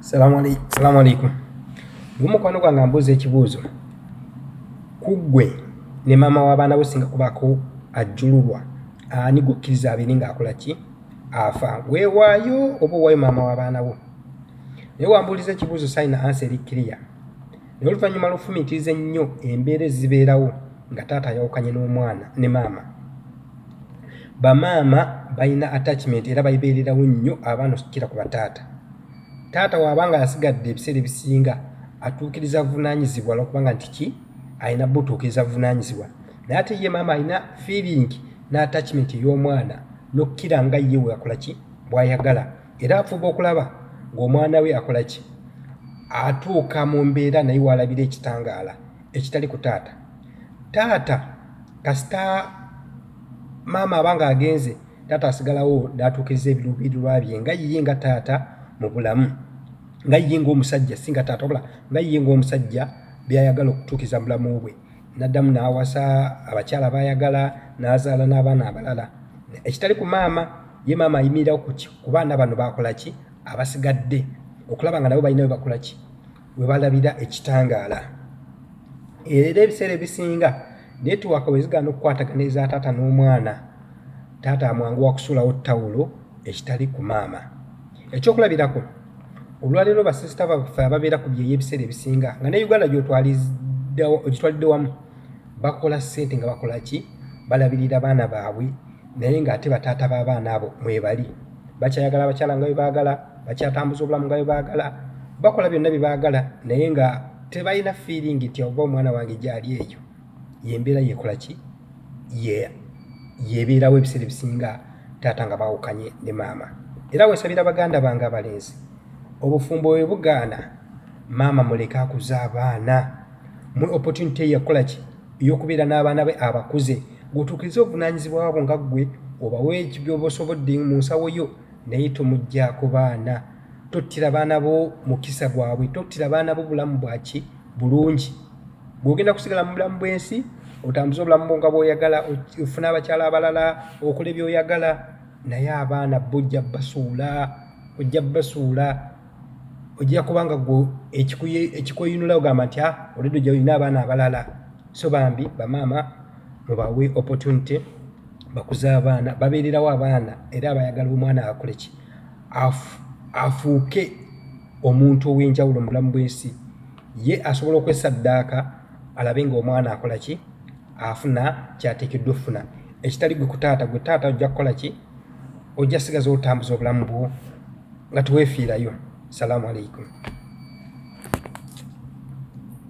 Salamu alaikum. Mukwano gwange ambuuza ekibuuzo. Ku ggwe ne maama w'abaana bo singa kubaako ajjululwa, ani gwokkiriza abeere ng'akola ki? Afa. Weewaayo oba owaayo maama w'abaana bo? Naye wambuuliza ekibuuzo saalina ansa eri kiriya. Naye oluvannyuma lw'ofumiitiriza ennyo embeera ezibeerawo nga taata ayawukanye n'omwana ne maama. Bamaama balina attachment era bayibeererawo nnyo abaana okukira ku bataata. Taata bw'abanga yasigadde ebiseera ebisinga atuukiriza buvunaanyizibwa lw'okubanga nti ki alina butuukiriza buvunaanyizibwa. Naye ate ye maama alina feeling n'attachment ey'omwana n'okkira nga ye we akola ki bw'ayagala, era afuba okulaba ng'omwana we akola ki atuuka mu mbeera naye w'alabira ekitangaala ekitali ku taata. Taata kasita maama abanga agenze, taata asigalawo n'atuukiriza ebiruubirirwa bye nga ye nga taata mu bulamu, nga ye ng'omusajja singa taata wabula nga ye ng'omusajja by'ayagala okutuukiriza mu bulamu bwe. N'addamu n'awasa abakyala b'ayagala, n'azaala n'abaana abalala. Ekitali ku maama, ye maama ayimirirawo ku baana bano bakola ki abasigadde, okulaba nga nabo balina we bakola ki we balabira ekitangaala. Era ebiseera ebisinga neetiwaaka bwe zigaana okukwatagana eza taata n'omwana, taata amwanguwa kusuulawo ttawulo ekitali ku maama. Ekyokulabirako, olwaleero basisita baffe ababeera ku byeyo ebiseera ebisinga nga ne Uganda gy'otwalidde wamu bakola ssente nga bakola ki balabirira baana baabwe, naye ng'ate bataata b'abaana abo mwebali. Bakyayagala abakyala nga bwe baagala, bakyatambuza obulamu nga bwe baagala, bakola byonna bye baagala, naye nga tebalina feeling nti oba omwana wange gy'ali eyo y'embeera yeekola ki yeebeerawo ebiseera ebisinga taata nga baawukanye ne maama. Era weesabira baganda bange abalenzi, obufumbo bwe bugaana, maama muleke akuze abaana, mu opportunity yakola ki ey'okubeera n'abaana be abakuze, gwotuukirize obuvunaanyizibwa bwabo nga ggwe obawe by'oba osobodde mu nsawo yo, naye tomuggyako baana. Tottira baana bo mukisa gwabwe, tottira baana bo bulamu bwaki bulungi. Bw'ogenda kusigala mu bulamu bw'ensi, otambuze obulamu bwo nga bw'oyagala, ofune abakyala abalala, okole by'oyagala, naye abaana bo ojja basuula, ojja kubanga gwe ekikuyinula ogamba nti olidde ojja olina abaana abalala. So bambi bamaama mubawe opportunity bakuze abaana, babeererawo abaana era abayagala omwana akole ki afuuke omuntu ow'enjawulo mu bulamu bw'ensi. Ye asobola okwesaddaaka alabe ng'omwana akola ki afuna ky'ateekeddwa okufuna. Ekitali gwe ku taata, gwe taata ojja kukola ki ojja sigaza otambuza obulamu bwo nga teweefiirayo. Salaamu alaikum.